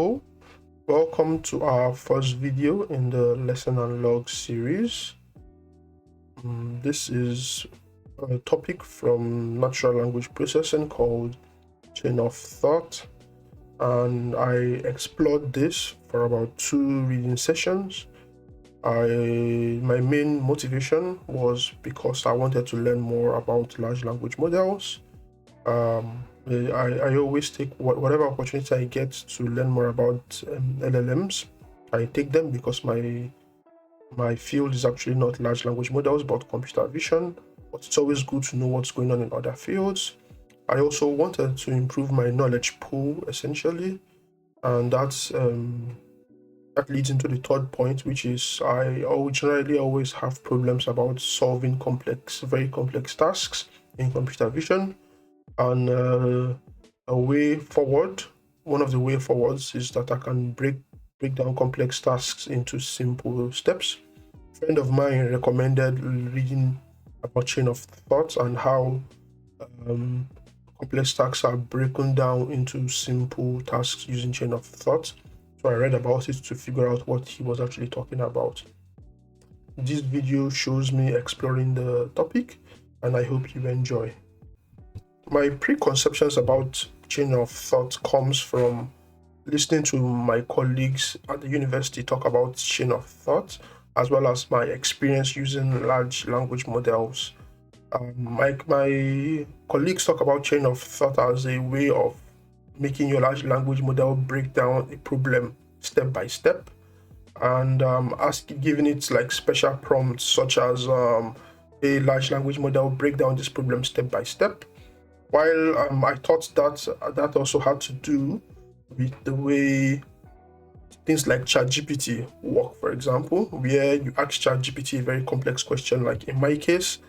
Hello, welcome to our first video in the lesson and log series. This is a topic from natural language processing called chain of thought, and I explored this for about 2 reading sessions. My main motivation was because I wanted to learn more about large language models. I always take whatever opportunity I get to learn more about LLMs. I take them because my field is actually not large language models but computer vision, but it's always good to know what's going on in other fields. I also wanted to improve my knowledge pool essentially, and that leads into the third point, which is I generally always have problems about solving very complex tasks in computer vision. And a way forward, one of the way forwards is that I can break down complex tasks into simple steps. A friend of mine recommended reading about chain of thought and how complex tasks are broken down into simple tasks using chain of thought. So I read about it to figure out what he was actually talking about. This video shows me exploring the topic, and I hope you enjoy. My preconceptions about chain of thought comes from listening to my colleagues at the university talk about chain of thought, as well as my experience using large language models. My colleagues talk about chain of thought as a way of making your large language model break down a problem step by step, and giving it like special prompts such as a large language model break down this problem step by step. While I thought that also had to do with the way things like ChatGPT work, for example, where you ask ChatGPT a very complex question. Like in my case,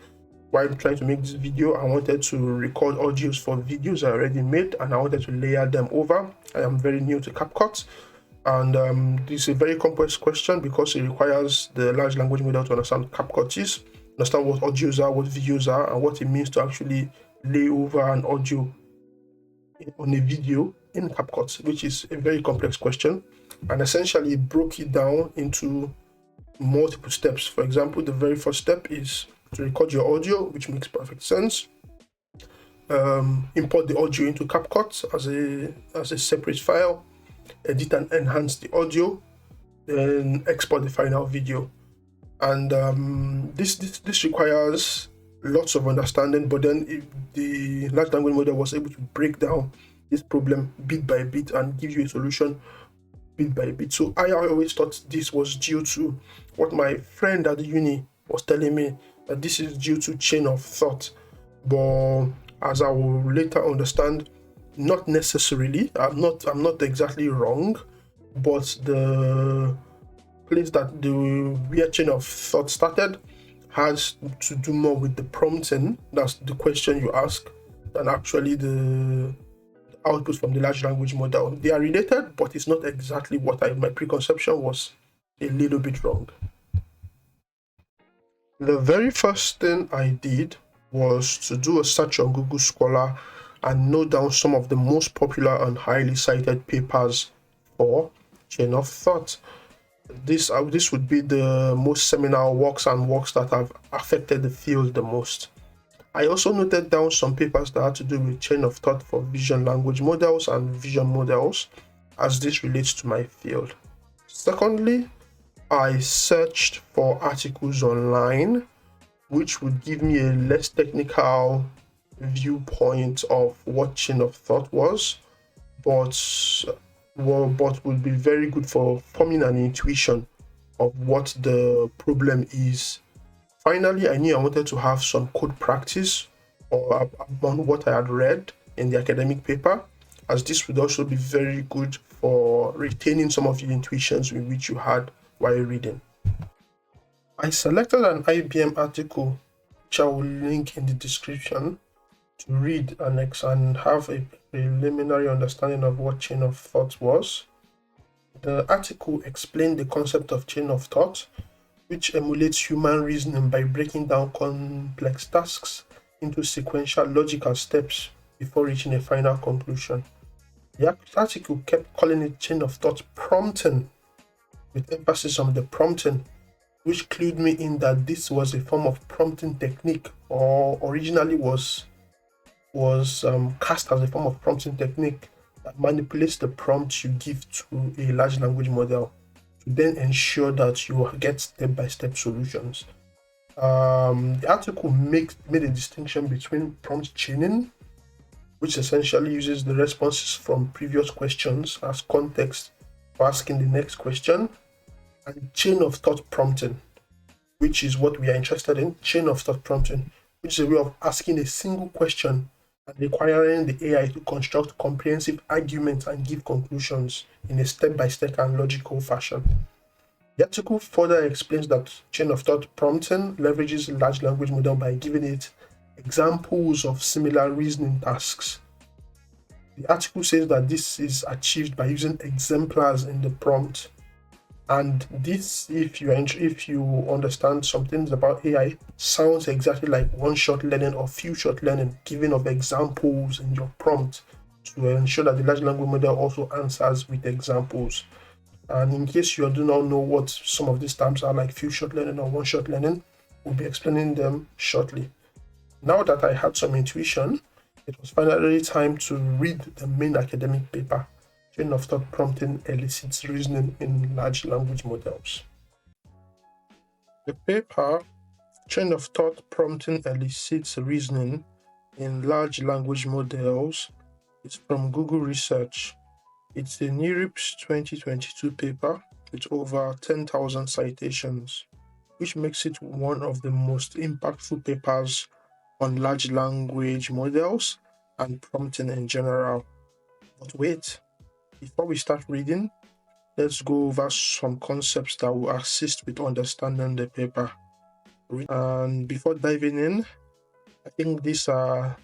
while I'm trying to make this video, I wanted to record audios for videos I already made, and I wanted to layer them over. I am very new to CapCut, and this is a very complex question because it requires the large language model to understand CapCut is, understand what audios are, what videos are, and what it means to actually lay over an audio on a video in CapCut, which is a very complex question, and essentially broke it down into multiple steps. For example, the very first step is to record your audio, which makes perfect sense. Import the audio into CapCut as a separate file, edit and enhance the audio, then export the final video. And this requires lots of understanding, but then the large language model was able to break down this problem bit by bit and give you a solution bit by bit. So I always thought this was due to what my friend at the uni was telling me, that this is due to chain of thought. But as I will later understand, not necessarily. I'm not exactly wrong, but the place that the where chain of thought started has to do more with the prompting, that's the question you ask, than actually the output from the large language model. They are related, but it's not exactly what my preconception was a little bit wrong. The very first thing I did was to do a search on Google Scholar and note down some of the most popular and highly cited papers for chain of thought. This would be the most seminal works that have affected the field the most. I also noted down some papers that had to do with chain of thought for vision language models and vision models, as this relates to my field. Secondly, I searched for articles online, which would give me a less technical viewpoint of what chain of thought was, but would be very good for forming an intuition of what the problem is. Finally, I knew I wanted to have some code practice on what I had read in the academic paper, as this would also be very good for retaining some of the intuitions which you had while reading. I selected an IBM article, which I will link in the description, to read and have a preliminary understanding of what chain of thought was. The article explained the concept of chain of thought, which emulates human reasoning by breaking down complex tasks into sequential logical steps before reaching a final conclusion. The article kept calling it chain of thought prompting, with emphasis on the prompting, which clued me in that this was a form of prompting technique, or originally was cast as a form of prompting technique that manipulates the prompts you give to a large language model to then ensure that you get step-by-step solutions. The article made a distinction between prompt chaining, which essentially uses the responses from previous questions as context for asking the next question, and chain of thought prompting, which is what we are interested in. Chain of thought prompting, which is a way of asking a single question and requiring the AI to construct comprehensive arguments and give conclusions in a step-by-step and logical fashion. The article further explains that chain of thought prompting leverages a large language model by giving it examples of similar reasoning tasks. The article says that this is achieved by using exemplars in the prompt. And this, if you understand some things about AI, sounds exactly like one-shot learning or few-shot learning, giving of examples in your prompt to ensure that the large language model also answers with examples. And in case you do not know what some of these terms are, like few-shot learning or one-shot learning, we'll be explaining them shortly. Now that I had some intuition, it was finally time to read the main academic paper, Chain of Thought Prompting Elicits Reasoning in Large Language Models. The paper, Chain of Thought Prompting Elicits Reasoning in Large Language Models, is from Google Research. It's a NeurIPS 2022 paper with over 10,000 citations, which makes it one of the most impactful papers on large language models and prompting in general. But wait, before we start reading, let's go over some concepts that will assist with understanding the paper. And before diving in, I think these are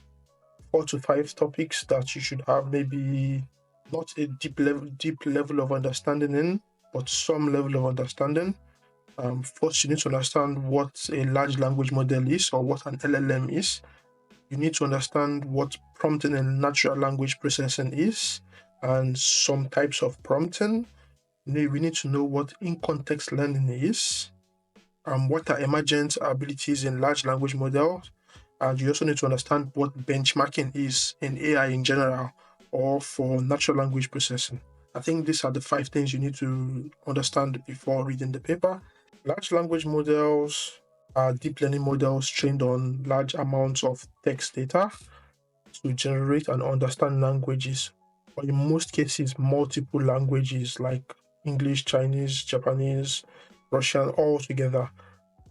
4 to 5 topics that you should have maybe not a deep level of understanding in, but some level of understanding. First, you need to understand what a large language model is, or what an LLM is. You need to understand what prompting and natural language processing is, and some types of prompting. We need to know what in-context learning is, and what are emergent abilities in large language models. And you also need to understand what benchmarking is in AI in general, or for natural language processing. I think these are the 5 things you need to understand before reading the paper. Large language models are deep learning models trained on large amounts of text data to generate and understand languages, or in most cases, multiple languages like English, Chinese, Japanese, Russian, all together.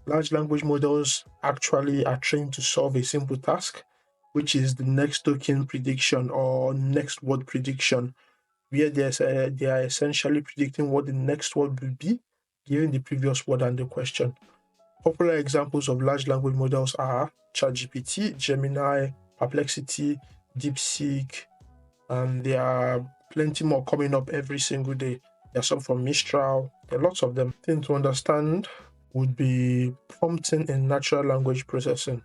Large language models actually are trained to solve a simple task, which is the next token prediction or next word prediction, where they are essentially predicting what the next word will be, given the previous word and the question. Popular examples of large language models are ChatGPT, Gemini, Perplexity, DeepSeek, and there are plenty more coming up every single day. There are some from Mistral, there are lots of them. Thing to understand would be prompting in natural language processing,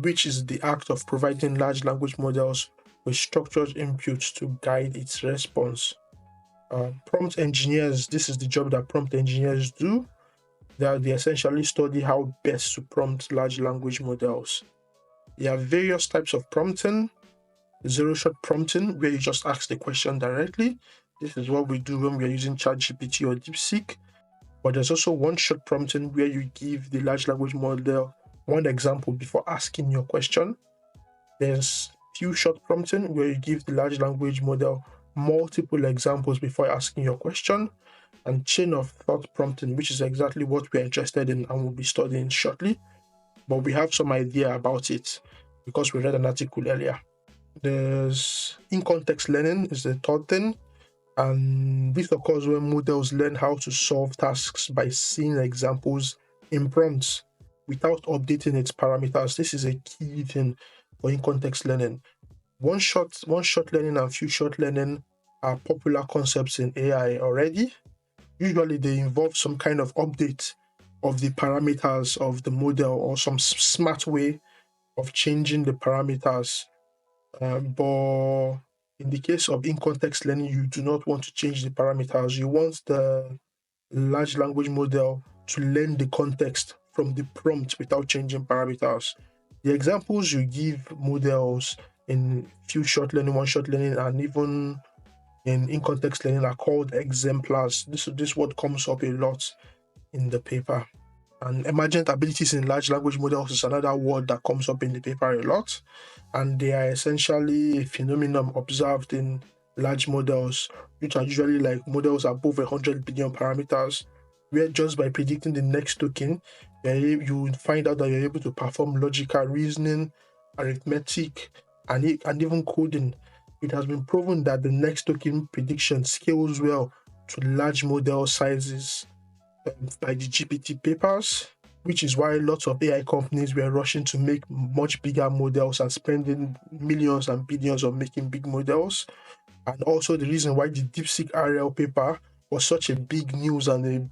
which is the act of providing large language models with structured inputs to guide its response. Prompt engineers, this is the job that prompt engineers do. They essentially study how best to prompt large language models. There are various types of prompting. Zero-shot prompting, where you just ask the question directly. This is what we do when we are using ChatGPT or DeepSeek. But there's also one-shot prompting, where you give the large language model one example before asking your question. There's few-shot prompting, where you give the large language model multiple examples before asking your question. And chain of thought prompting, which is exactly what we're interested in and we'll be studying shortly. But we have some idea about it because we read an article earlier. There's in-context learning is the third thing, and this occurs when models learn how to solve tasks by seeing examples in prompts without updating its parameters. This is a key thing for in-context learning. One-shot learning and few-shot learning are popular concepts in AI already. Usually they involve some kind of update of the parameters of the model or some smart way of changing the parameters. But In the case of in-context learning, you do not want to change the parameters. You want the large language model to learn the context from the prompt without changing parameters. The examples you give models in few shot learning, one shot learning, and even in context learning are called exemplars. This word comes up a lot in the paper. And emergent abilities in large language models is another word that comes up in the paper a lot. And they are essentially a phenomenon observed in large models, which are usually like models above 100 billion parameters, where just by predicting the next token, you find out that you're able to perform logical reasoning, arithmetic, and even coding. It has been proven that the next token prediction scales well to large model sizes by the GPT papers, which is why lots of AI companies were rushing to make much bigger models and spending millions and billions on making big models. And also the reason why the DeepSeek RL paper was such a big news and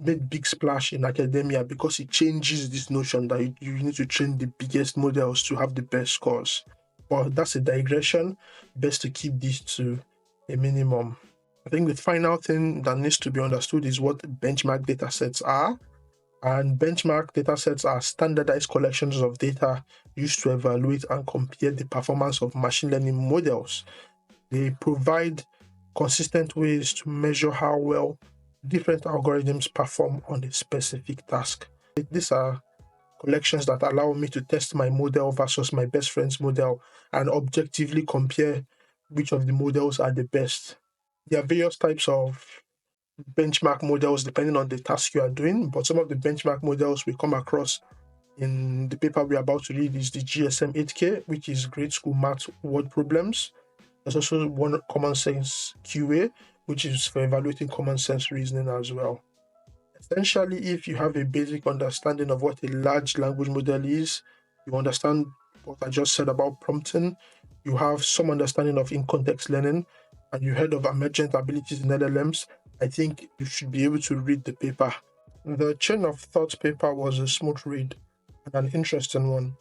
made big splash in academia, because it changes this notion that you need to train the biggest models to have the best scores. But that's a digression. Best to keep this to a minimum. I think the final thing that needs to be understood is what benchmark datasets are. And benchmark datasets are standardized collections of data used to evaluate and compare the performance of machine learning models. They provide consistent ways to measure how well different algorithms perform on a specific task. These are collections that allow me to test my model versus my best friend's model and objectively compare which of the models are the best. There are various types of benchmark models depending on the task you are doing, but some of the benchmark models we come across in the paper we're about to read is the GSM 8K, which is grade school math word problems. There's also one common sense QA, which is for evaluating common sense reasoning as well. Essentially, if you have a basic understanding of what a large language model is, you understand what I just said about prompting, you have some understanding of in-context learning, and you heard of emergent abilities in LLMs, I think you should be able to read the paper. The chain of thought paper was a smooth read and an interesting one.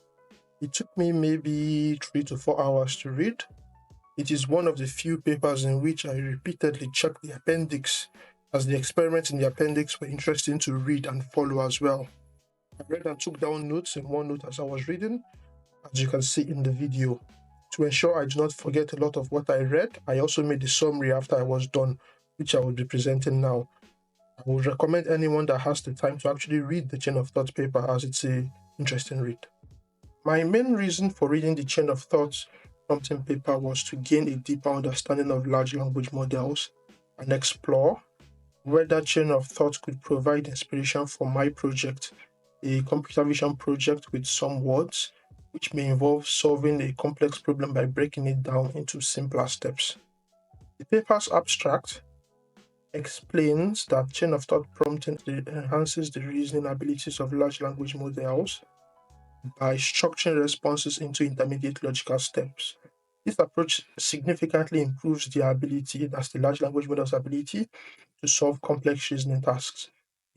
It took me maybe 3 to 4 hours to read. It is one of the few papers in which I repeatedly checked the appendix, as the experiments in the appendix were interesting to read and follow as well. I read and took down notes in OneNote as I was reading, as you can see in the video. To ensure I do not forget a lot of what I read, I also made a summary after I was done, which I will be presenting now. I would recommend anyone that has the time to actually read the chain of thought paper, as it's an interesting read. My main reason for reading the chain of thought prompting paper was to gain a deeper understanding of large language models and explore whether chain of thought could provide inspiration for my project, a computer vision project with some words, which may involve solving a complex problem by breaking it down into simpler steps. The paper's abstract explains that chain of thought prompting enhances the reasoning abilities of large language models by structuring responses into intermediate logical steps. This approach significantly improves their ability, that's the large language model's ability, to solve complex reasoning tasks.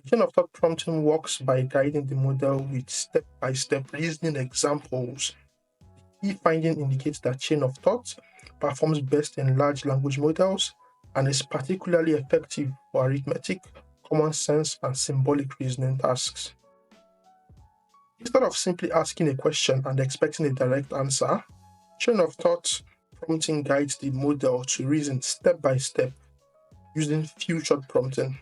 The chain of thought prompting works by guiding the model with step-by-step reasoning examples. The key finding indicates that chain of thought performs best in large language models and is particularly effective for arithmetic, common sense, and symbolic reasoning tasks. Instead of simply asking a question and expecting a direct answer, chain of thought prompting guides the model to reason step by step using few-shot prompting.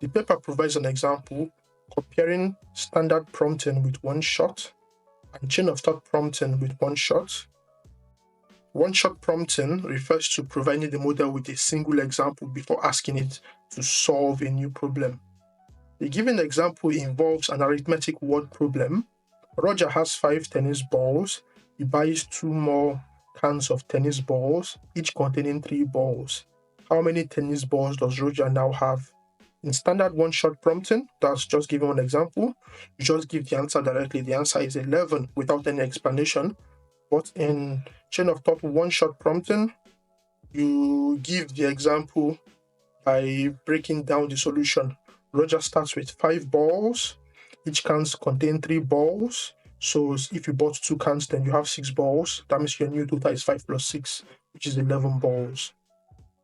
The paper provides an example comparing standard prompting with one shot and chain of thought prompting with one shot. One-shot prompting refers to providing the model with a single example before asking it to solve a new problem. The given example involves an arithmetic word problem. Roger has 5 tennis balls. He buys 2 more cans of tennis balls, each containing 3 balls. How many tennis balls does Roger now have? In standard one-shot prompting, that's just giving one example, you just give the answer directly. The answer is 11 without any explanation. But in chain of thought one-shot prompting, you give the example by breaking down the solution. Roger starts with 5 balls. Each cans contain 3 balls. So if you bought 2 cans, then you have 6 balls. That means your new total is 5 plus 6. which is 11 balls.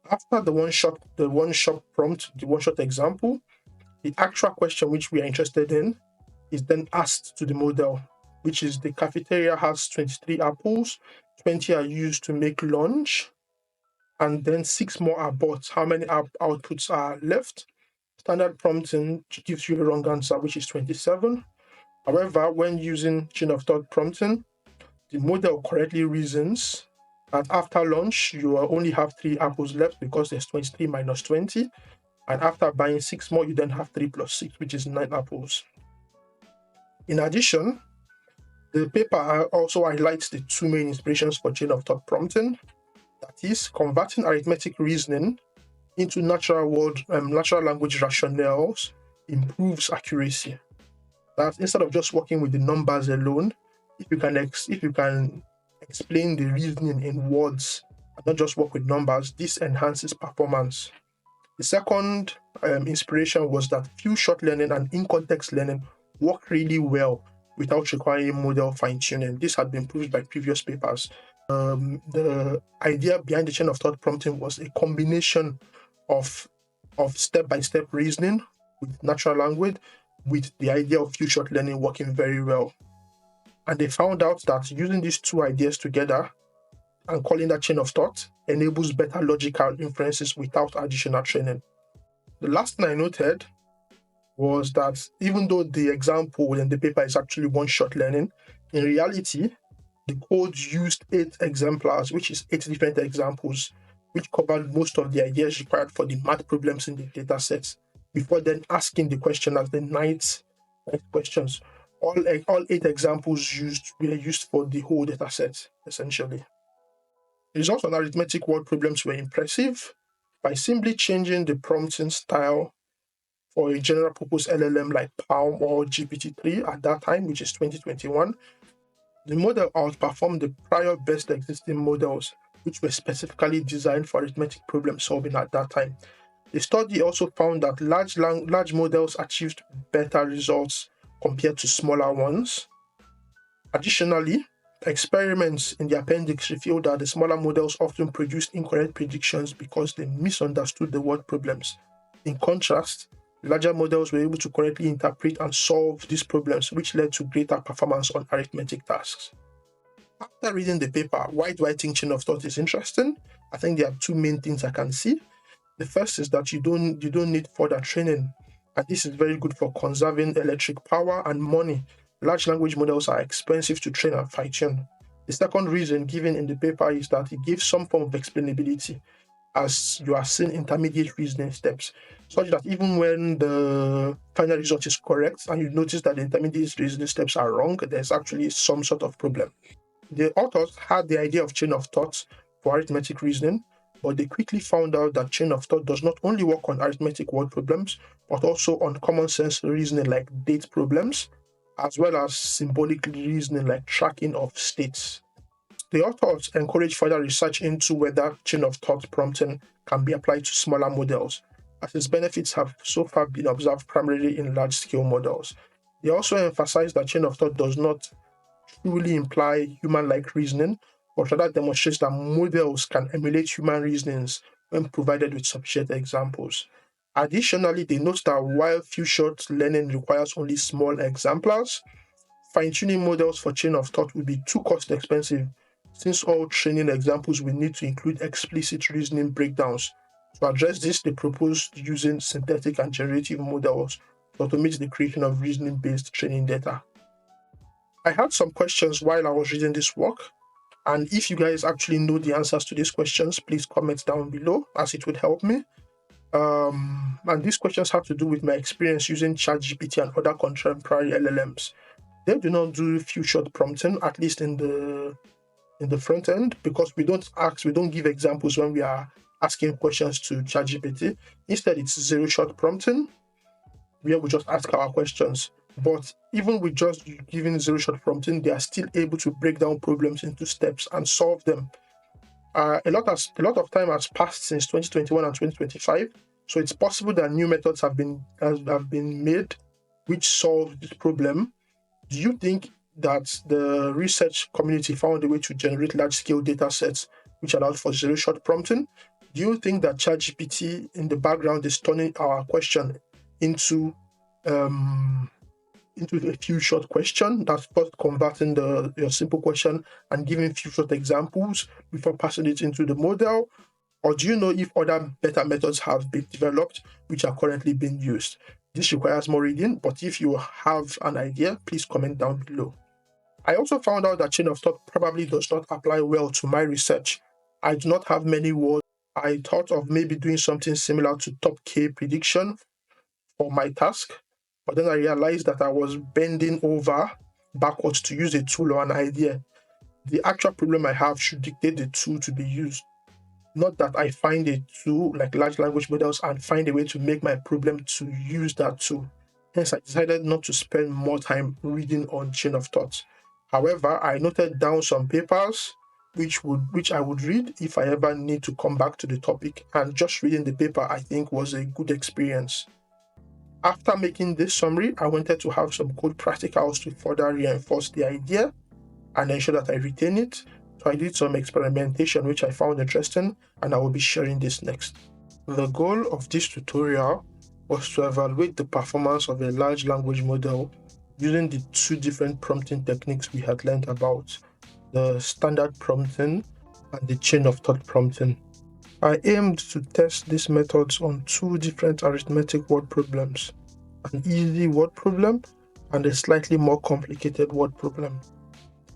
After the one-shot prompt, the one-shot example, the actual question which we are interested in is then asked to the model, which is the cafeteria has 23 apples, 20 are used to make lunch, and then 6 more are bought. How many outputs are left? Standard prompting gives you a wrong answer, which is 27. However, when using chain of thought prompting, the model correctly reasons that after lunch, you only have 3 apples left because there's 23 minus 20. And after buying 6 more, you then have 3 plus 6, which is 9 apples. In addition, the paper also highlights the 2 main inspirations for chain of thought prompting. That is, converting arithmetic reasoning into natural language rationales improves accuracy. That instead of just working with the numbers alone, if you can explain the reasoning in words and not just work with numbers, this enhances performance. The second inspiration was that few-shot learning and in-context learning work really well without requiring model fine-tuning. This had been proved by previous papers. The idea behind the chain of thought prompting was a combination of step-by-step reasoning with natural language, with the idea of few-shot learning working very well. And they found out that using these two ideas together and calling that chain of thought enables better logical inferences without additional training. The last thing I noted was that even though the example in the paper is actually one-shot learning, in reality, the code used 8 exemplars, which is 8 different examples, which covered most of the ideas required for the math problems in the data sets, before then asking the question as the 9th questions. All 8 examples were used for the whole data set, essentially. The results on arithmetic word problems were impressive. By simply changing the prompting style for a general purpose LLM like Palm or GPT-3 at that time, which is 2021, the model outperformed the prior best existing models, which were specifically designed for arithmetic problem solving at that time. The study also found that large models achieved better results compared to smaller ones. Additionally, experiments in the appendix revealed that the smaller models often produced incorrect predictions because they misunderstood the word problems. In contrast, larger models were able to correctly interpret and solve these problems, which led to greater performance on arithmetic tasks. After reading the paper, why do I think chain of thought is interesting? I think there are 2 main things I can see. The first is that you don't need further training, and this is very good for conserving electric power and money. Large language models are expensive to train and fine-tune. The second reason given in the paper is that it gives some form of explainability, as you are seeing intermediate reasoning steps, such that even when the final result is correct and you notice that the intermediate reasoning steps are wrong, there's actually some sort of problem. The authors had the idea of chain of thoughts for arithmetic reasoning, but they quickly found out that chain of thought does not only work on arithmetic word problems, but also on common sense reasoning like date problems, as well as symbolic reasoning like tracking of states. The authors encourage further research into whether chain of thought prompting can be applied to smaller models, as its benefits have so far been observed primarily in large-scale models. They also emphasize that chain of thought does not truly imply human-like reasoning, but rather demonstrates that models can emulate human reasonings when provided with sufficient examples. Additionally, they note that while few-shot learning requires only small exemplars, fine-tuning models for chain of thought will be too cost-expensive, since all training examples will need to include explicit reasoning breakdowns. To address this, they proposed using synthetic and generative models to automate the creation of reasoning-based training data. I had some questions while I was reading this work, and if you guys actually know the answers to these questions, please comment down below, as it would help me. And these questions have to do with my experience using ChatGPT and other contemporary LLMs. They do not do few-shot prompting, at least in the front end, because we don't give examples when we are asking questions to ChatGPT. Instead, it's zero-shot prompting, where we just ask our questions. But even with just giving zero-shot prompting, they are still able to break down problems into steps and solve them. A lot of time has passed since 2021 and 2025, so it's possible that new methods have been made which solve this problem. Do you think that the research community found a way to generate large-scale data sets which allowed for zero-shot prompting. Do you think that ChatGPT in the background is turning our question into a few short question, that's first converting your simple question and giving few short examples before passing it into the model? Or do you know if other better methods have been developed which are currently being used? This requires more reading, but if you have an idea, please comment down below. I also found out that chain of thought probably does not apply well to my research. I do not have many words. I thought of maybe doing something similar to top K prediction for my task, but then I realized that I was bending over backwards to use a tool or an idea. The actual problem I have should dictate the tool to be used, not that I find a tool like large language models and find a way to make my problem to use that tool. Hence, I decided not to spend more time reading on chain of thought. However, I noted down some papers which I would read if I ever need to come back to the topic, and just reading the paper I think was a good experience. After making this summary, I wanted to have some code practicals to further reinforce the idea and ensure that I retain it. So I did some experimentation which I found interesting, and I will be sharing this next. The goal of this tutorial was to evaluate the performance of a large language model using the two different prompting techniques we had learned about, the standard prompting and the chain of thought prompting. I aimed to test these methods on two different arithmetic word problems, an easy word problem and a slightly more complicated word problem.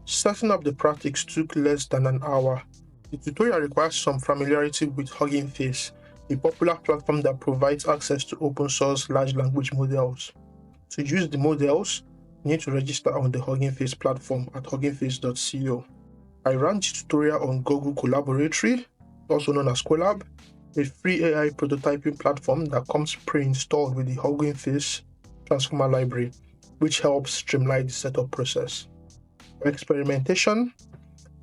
Setting up the practice took less than an hour. The tutorial requires some familiarity with Hugging Face, a popular platform that provides access to open source large language models. To use the models, you need to register on the Hugging Face platform at huggingface.co. I ran the tutorial on Google Colaboratory, also known as Colab, a free AI prototyping platform that comes pre-installed with the Hugging Face Transformer library, which helps streamline the setup process. For experimentation,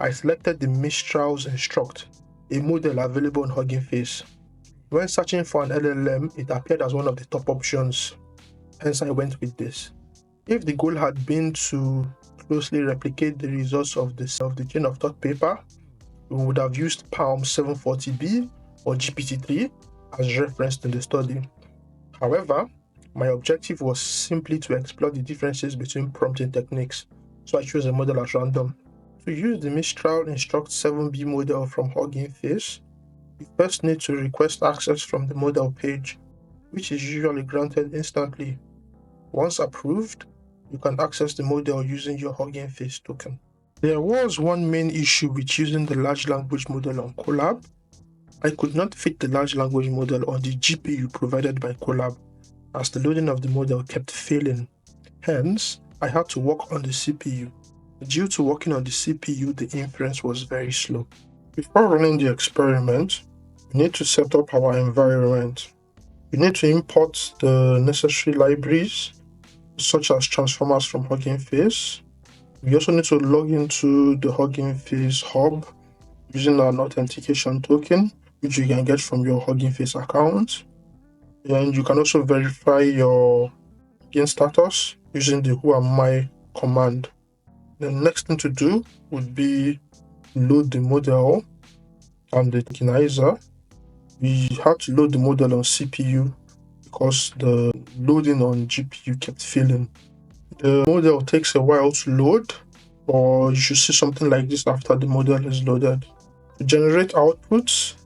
I selected the Mistral's Instruct, a model available on Hugging Face. When searching for an LLM, it appeared as one of the top options, hence I went with this. If the goal had been to closely replicate the results of the chain of thought paper, we would have used Palm 740B or GPT-3 as referenced in the study. However, my objective was simply to explore the differences between prompting techniques, so I chose a model at random. To use the Mistral Instruct 7B model from Hugging Face, you first need to request access from the model page, which is usually granted instantly. Once approved, you can access the model using your Hugging Face token. There was one main issue with using the large language model on Colab. I could not fit the large language model on the GPU provided by Colab, as the loading of the model kept failing. Hence, I had to work on the CPU. Due to working on the CPU, the inference was very slow. Before running the experiment, we need to set up our environment. We need to import the necessary libraries, such as transformers from Hugging Face. We also need to log into the Hugging Face hub using an authentication token, which you can get from your Hugging Face account. And you can also verify your login status using the Who Am I command. The next thing to do would be load the model and the tokenizer. We had to load the model on CPU because the loading on GPU kept failing. The model takes a while to load, or you should see something like this after the model is loaded. To generate outputs,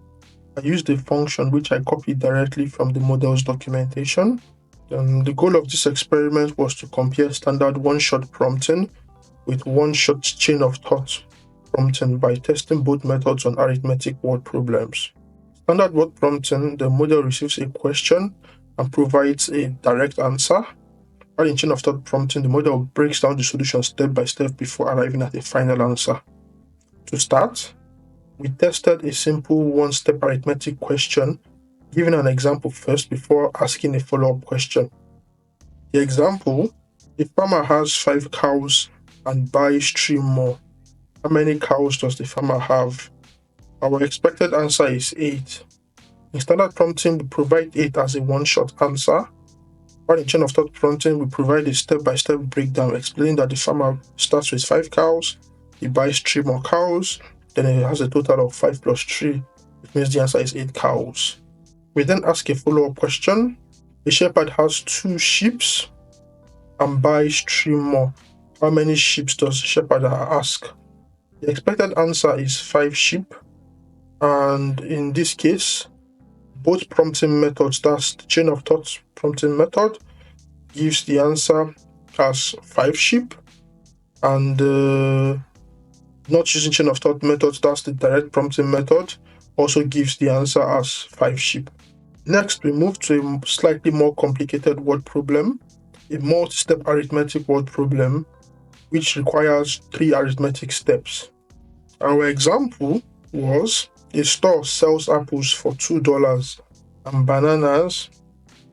I used a function which I copied directly from the model's documentation. The goal of this experiment was to compare standard one-shot prompting with one-shot chain of thought prompting by testing both methods on arithmetic word problems. Standard word prompting, the model receives a question and provides a direct answer, while in chain of thought prompting, the model breaks down the solution step by step before arriving at a final answer. To start, we tested a simple one-step arithmetic question, giving an example first before asking a follow-up question. The example: a farmer has 5 cows and buys 3 more. How many cows does the farmer have? Our expected answer is 8. In standard prompting, we provide 8 as a one-shot answer, while in chain of thought prompting, we provide a step-by-step breakdown explaining that the farmer starts with 5 cows, he buys 3 more cows, then it has a total of 5 plus 3. It means the answer is 8 cows. We then ask a follow-up question. A shepherd has 2 sheep and buys 3 more. How many sheep does the shepherd ask? The expected answer is 5 sheep. And in this case, both prompting methods, that's the chain of thought prompting method, gives the answer as 5 sheep. And not using chain of thought methods, that's the direct prompting method, also gives the answer as 5 sheep. Next, we move to a slightly more complicated word problem, a multi-step arithmetic word problem, which requires 3 arithmetic steps. Our example was a store sells apples for $2 and bananas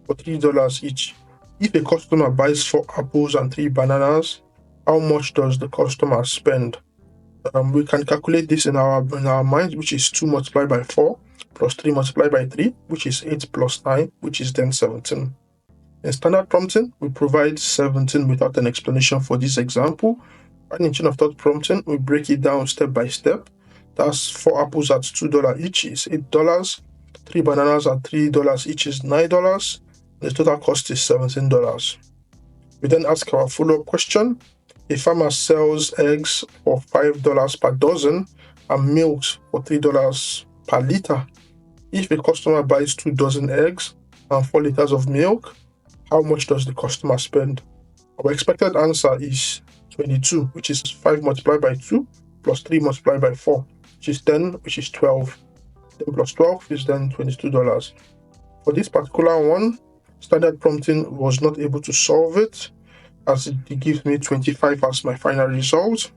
for $3 each. If a customer buys 4 apples and 3 bananas, how much does the customer spend? We can calculate this in our mind, which is 2 multiplied by 4 plus 3 multiplied by 3, which is 8 plus 9, which is then 17. In standard prompting, we provide 17 without an explanation for this example. And in chain of thought prompting, we break it down step by step. That's 4 apples at $2 each is $8, 3 bananas at $3 each is $9, and the total cost is $17. We then ask our follow-up question. A farmer sells eggs for $5 per dozen and milk for $3 per liter. If a customer buys 2 dozen eggs and 4 liters of milk, how much does the customer spend? Our expected answer is 22, which is 5 multiplied by 2 plus 3 multiplied by 4, which is 10, which is 12. 10 plus 12 is then $22. For this particular one, standard prompting was not able to solve it, as it gives me 25 as my final result,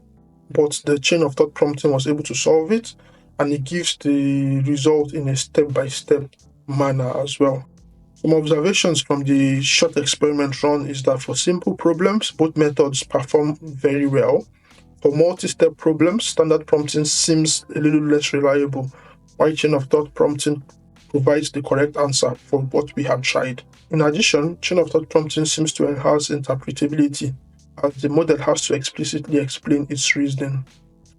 but the chain of thought prompting was able to solve it, and it gives the result in a step-by-step manner as well. Some observations from the short experiment run is that for simple problems, both methods perform very well. For multi-step problems, standard prompting seems a little less reliable, while chain of thought prompting provides the correct answer for what we have tried. In addition, chain of thought prompting seems to enhance interpretability, as the model has to explicitly explain its reasoning.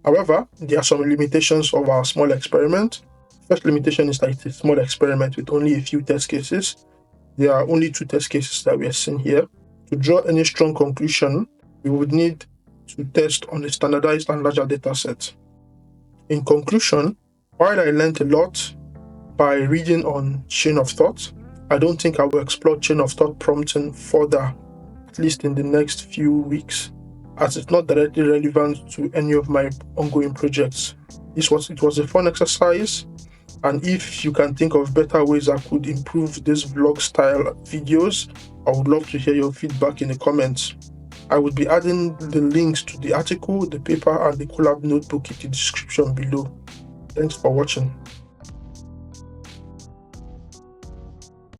However, there are some limitations of our small experiment. First limitation is that it's a small experiment with only a few test cases. There are only 2 test cases that we are seeing here. To draw any strong conclusion, we would need to test on a standardized and larger data set. In conclusion, while I learned a lot by reading on chain of thought, I don't think I will explore chain of thought prompting further, at least in the next few weeks, as it's not directly relevant to any of my ongoing projects. It was a fun exercise, and if you can think of better ways I could improve these vlog style videos, I would love to hear your feedback in the comments. I would be adding the links to the article, the paper, and the collab notebook in the description below. Thanks for watching.